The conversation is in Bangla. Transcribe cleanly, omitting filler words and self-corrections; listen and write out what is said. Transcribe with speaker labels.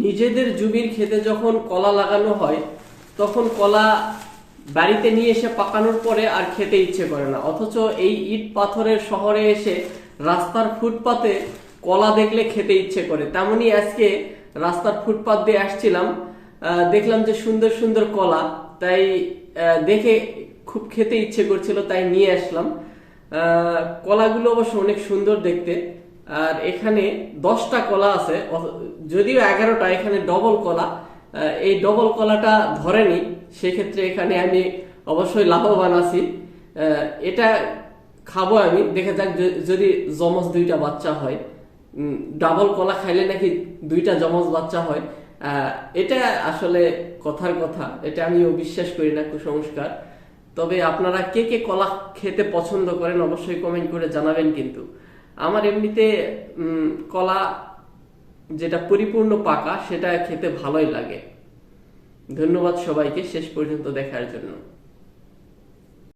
Speaker 1: নিজেদের জমির ক্ষেতে যখন কলা লাগানো হয় তখন কলা বাড়িতে নিয়ে এসে পাকানোর পরে আর খেতে ইচ্ছে করে না, অথচ এই ইট পাথরের শহরে এসে রাস্তার ফুটপাতে কলা দেখলে খেতে ইচ্ছে করে। তেমনি আজকে রাস্তার ফুটপাত দিয়ে আসছিলাম, দেখলাম যে সুন্দর সুন্দর কলা, তাই দেখে খুব খেতে ইচ্ছে করছিল, তাই নিয়ে আসলাম। কলাগুলো অবশ্য অনেক সুন্দর দেখতে। আর এখানে 10টা কলা আছে, যদিও 11টা, এখানে ডবল কলা। এই ডবল কলাটা ধরেনি, সেক্ষেত্রে এখানে আমি অবশ্যই লাভবান আছি। এটা খাবো আমি, দেখা যাক যদি যমজ 2টা বাচ্চা হয়। ডাবল কলা খাইলে নাকি 2টা যমজ বাচ্চা হয়। এটা আসলে কথার কথা, এটা আমিও বিশ্বাস করি না, কুসংস্কার। তবে আপনারা কে কে কলা খেতে পছন্দ করেন অবশ্যই কমেন্ট করে জানাবেন। কিন্তু আমার এমনিতে কলা যেটা পরিপূর্ণ পাকা সেটা খেতে ভালোই লাগে। ধন্যবাদ সবাইকে শেষ পর্যন্ত দেখার জন্য।